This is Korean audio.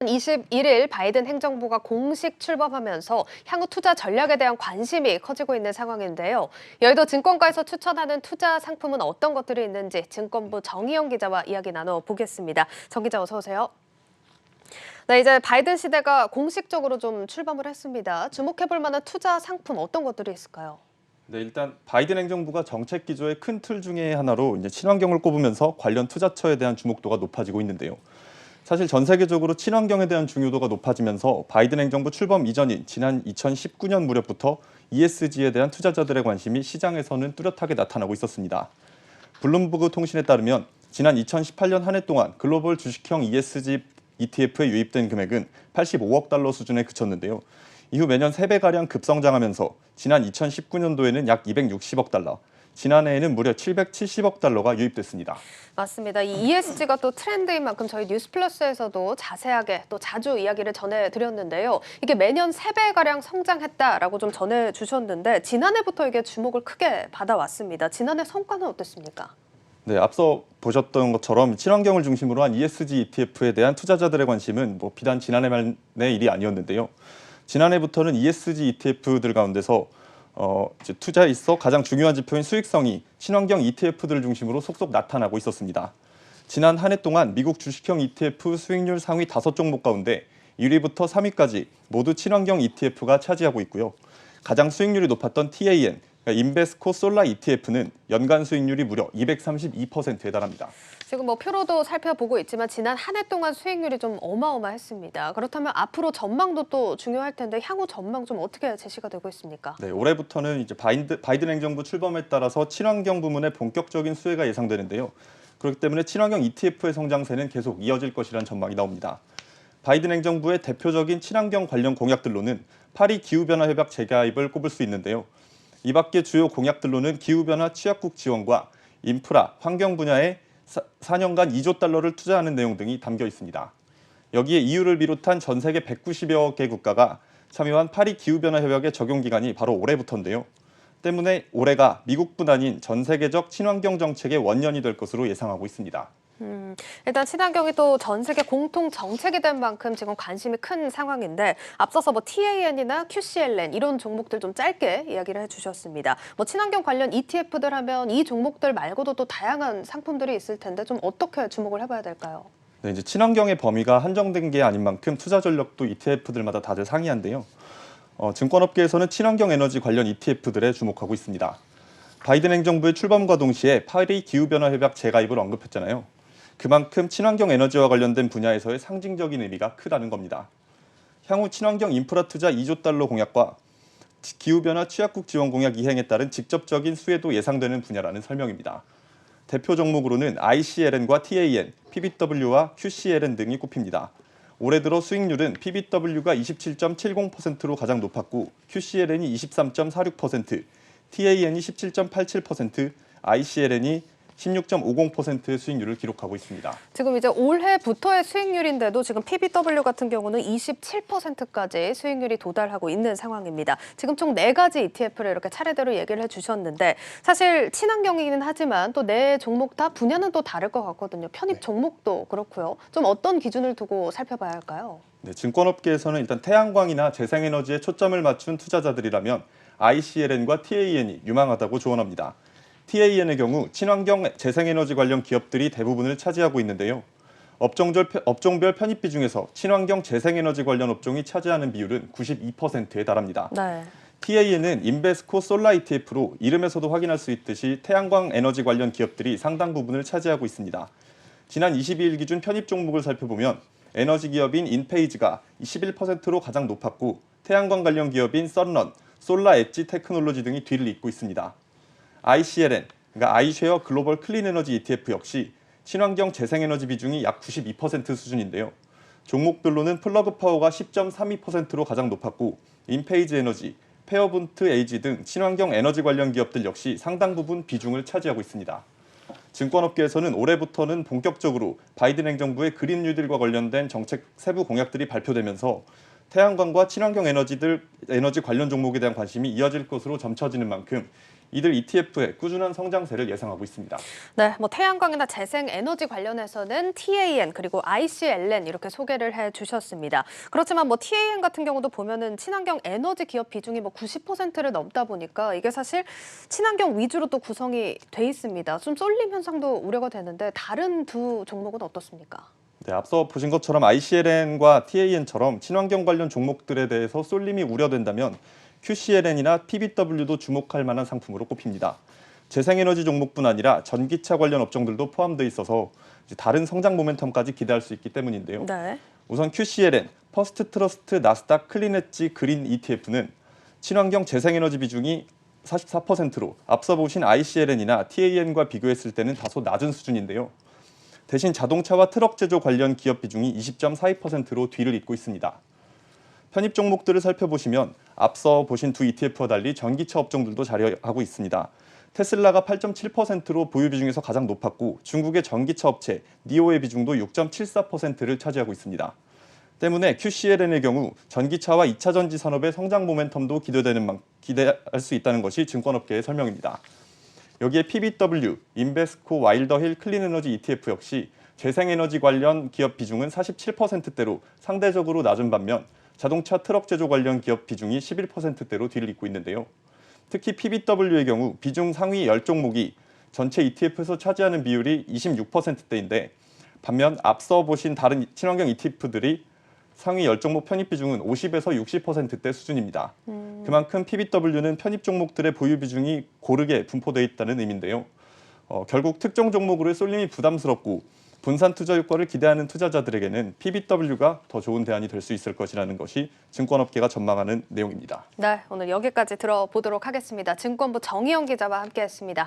지난 21일 바이든 행정부가 공식 출범하면서 향후 투자 전략에 대한 관심이 커지고 있는 상황인데요. 여의도 증권가에서 추천하는 투자 상품은 어떤 것들이 있는지 증권부 정희영 기자와 이야기 나눠보겠습니다. 정 기자 어서 오세요. 네, 이제 바이든 시대가 공식적으로 좀 출범을 했습니다. 주목해볼 만한 투자 상품 어떤 것들이 있을까요? 네, 일단 바이든 행정부가 정책 기조의 큰 틀 중에 하나로 이제 친환경을 꼽으면서 관련 투자처에 대한 주목도가 높아지고 있는데요. 사실 전 세계적으로 친환경에 대한 중요도가 높아지면서 바이든 행정부 출범 이전인 지난 2019년 무렵부터 ESG에 대한 투자자들의 관심이 시장에서는 뚜렷하게 나타나고 있었습니다. 블룸버그 통신에 따르면 지난 2018년 한 해 동안 글로벌 주식형 ESG ETF에 유입된 금액은 85억 달러 수준에 그쳤는데요. 이후 매년 3배가량 급성장하면서 지난 2019년도에는 약 260억 달러, 지난해에는 무려 770억 달러가 유입됐습니다. 맞습니다. 이 ESG가 또 트렌드인 만큼 저희 뉴스플러스에서도 자세하게 또 자주 이야기를 전해드렸는데요. 이게 매년 3배가량 성장했다라고 좀 전해주셨는데 지난해부터 이게 주목을 크게 받아왔습니다. 지난해 성과는 어땠습니까? 네, 앞서 보셨던 것처럼 친환경을 중심으로 한 ESG ETF에 대한 투자자들의 관심은 비단 지난해만의 일이 아니었는데요. 지난해부터는 ESG ETF들 가운데서 투자에 있어 가장 중요한 지표인 수익성이 친환경 ETF들을 중심으로 속속 나타나고 있었습니다. 지난 한 해 동안 미국 주식형 ETF 수익률 상위 5종목 가운데 1위부터 3위까지 모두 친환경 ETF가 차지하고 있고요. 가장 수익률이 높았던 TAN, 그러니까 인베스코 솔라 ETF는 연간 수익률이 무려 232%에 달합니다. 지금 표로도 살펴보고 있지만 지난 한 해 동안 수익률이 좀 어마어마했습니다. 그렇다면 앞으로 전망도 또 중요할 텐데 향후 전망 좀 어떻게 제시가 되고 있습니까? 네, 올해부터는 이제 바이든 행정부 출범에 따라서 친환경 부문의 본격적인 수혜가 예상되는데요. 그렇기 때문에 친환경 ETF의 성장세는 계속 이어질 것이라는 전망이 나옵니다. 바이든 행정부의 대표적인 친환경 관련 공약들로는 파리 기후변화 협약 재가입을 꼽을 수 있는데요. 이 밖에 주요 공약들로는 기후변화 취약국 지원과 인프라, 환경 분야에 4년간 2조 달러를 투자하는 내용 등이 담겨 있습니다. 여기에 EU를 비롯한 전 세계 190여 개 국가가 참여한 파리 기후변화 협약의 적용 기간이 바로 올해부터인데요. 때문에 올해가 미국뿐 아닌 전 세계적 친환경 정책의 원년이 될 것으로 예상하고 있습니다. 일단 친환경이 또 전 세계 공통 정책이 된 만큼 지금 관심이 큰 상황인데 앞서서 TAN이나 QCLN 이런 종목들 좀 짧게 이야기를 해주셨습니다. 친환경 관련 ETF들 하면 이 종목들 말고도 또 다양한 상품들이 있을 텐데 좀 어떻게 주목을 해봐야 될까요? 네, 이제 친환경의 범위가 한정된 게 아닌 만큼 투자 전략도 ETF들마다 다들 상이한데요. 증권업계에서는 친환경 에너지 관련 ETF들에 주목하고 있습니다. 바이든 행정부의 출범과 동시에 파리 기후변화 협약 재가입을 언급했잖아요. 그만큼 친환경 에너지와 관련된 분야에서의 상징적인 의미가 크다는 겁니다. 향후 친환경 인프라 투자 2조 달러 공약과 기후변화 취약국 지원 공약 이행에 따른 직접적인 수혜도 예상되는 분야라는 설명입니다. 대표 종목으로는 ICLN과 TAN, PBW와 QCLN 등이 꼽힙니다. 올해 들어 수익률은 PBW가 27.70%로 가장 높았고 QCLN이 23.46%, TAN이 17.87%, ICLN이 16.50%의 수익률을 기록하고 있습니다. 지금 이제 올해부터의 수익률인데도 지금 PBW 같은 경우는 27%까지 수익률이 도달하고 있는 상황입니다. 지금 총 4가지 ETF를 이렇게 차례대로 얘기를 해주셨는데 사실 친환경이긴 하지만 또 네 종목 다 분야는 또 다를 것 같거든요. 편입 종목도 그렇고요. 좀 어떤 기준을 두고 살펴봐야 할까요? 네, 증권업계에서는 일단 태양광이나 재생에너지에 초점을 맞춘 투자자들이라면 ICLN과 TAN이 유망하다고 조언합니다. TAN의 경우 친환경 재생에너지 관련 기업들이 대부분을 차지하고 있는데요. 업종별 편입비 중에서 친환경 재생에너지 관련 업종이 차지하는 비율은 92%에 달합니다. 네. TAN은 인베스코 솔라 ETF로 이름에서도 확인할 수 있듯이 태양광 에너지 관련 기업들이 상당 부분을 차지하고 있습니다. 지난 22일 기준 편입 종목을 살펴보면 에너지 기업인 인페이즈가 21%로 가장 높았고 태양광 관련 기업인 썬런, 솔라 엣지 테크놀로지 등이 뒤를 잇고 있습니다. ICLN, 그러니까 아이쉐어 글로벌 클린 에너지 ETF 역시 친환경 재생에너지 비중이 약 92% 수준인데요. 종목별로는 플러그 파워가 10.32%로 가장 높았고 인페이즈 에너지, 페어분트 에이지 등 친환경 에너지 관련 기업들 역시 상당 부분 비중을 차지하고 있습니다. 증권업계에서는 올해부터는 본격적으로 바이든 행정부의 그린 뉴딜과 관련된 정책 세부 공약들이 발표되면서 태양광과 친환경 에너지 관련 종목에 대한 관심이 이어질 것으로 점쳐지는 만큼 이들 ETF의 꾸준한 성장세를 예상하고 있습니다. 네, 뭐 태양광이나 재생 에너지 관련해서는 TAN 그리고 ICLN 이렇게 소개를 해주셨습니다. 그렇지만 뭐 TAN 같은 경우도 보면은 친환경 에너지 기업 비중이 뭐 90%를 넘다 보니까 이게 사실 친환경 위주로 또 구성이 돼 있습니다. 좀 쏠림 현상도 우려가 되는데 다른 두 종목은 어떻습니까? 네, 앞서 보신 것처럼 ICLN과 TAN처럼 친환경 관련 종목들에 대해서 쏠림이 우려된다면 QCLN이나 PBW도 주목할 만한 상품으로 꼽힙니다. 재생에너지 종목뿐 아니라 전기차 관련 업종들도 포함되어 있어서 이제 다른 성장 모멘텀까지 기대할 수 있기 때문인데요. 네. 우선 QCLN, 퍼스트 트러스트 나스닥 클린엣지 그린 ETF는 친환경 재생에너지 비중이 44%로 앞서 보신 ICLN이나 TAN과 비교했을 때는 다소 낮은 수준인데요. 대신 자동차와 트럭 제조 관련 기업 비중이 20.42%로 뒤를 잇고 있습니다. 편입 종목들을 살펴보시면 앞서 보신 두 ETF와 달리 전기차 업종들도 자리하고 있습니다. 테슬라가 8.7%로 보유 비중에서 가장 높았고 중국의 전기차 업체 니오의 비중도 6.74%를 차지하고 있습니다. 때문에 QCLN의 경우 전기차와 2차 전지 산업의 성장 모멘텀도 기대할 수 있다는 것이 증권업계의 설명입니다. 여기에 PBW, 인베스코 와일더힐 클린에너지 ETF 역시 재생에너지 관련 기업 비중은 47%대로 상대적으로 낮은 반면 자동차 트럭 제조 관련 기업 비중이 11%대로 뒤를 잇고 있는데요. 특히 PBW의 경우 비중 상위 10종목이 전체 ETF에서 차지하는 비율이 26%대인데 반면 앞서 보신 다른 친환경 ETF들이 상위 10종목 편입 비중은 50에서 60%대 수준입니다. 그만큼 PBW는 편입 종목들의 보유 비중이 고르게 분포되어 있다는 의미인데요. 결국 특정 종목으로의 쏠림이 부담스럽고 분산 투자 효과를 기대하는 투자자들에게는 PBW가 더 좋은 대안이 될 수 있을 것이라는 것이 증권업계가 전망하는 내용입니다. 네, 오늘 여기까지 들어보도록 하겠습니다. 증권부 정희영 기자와 함께했습니다.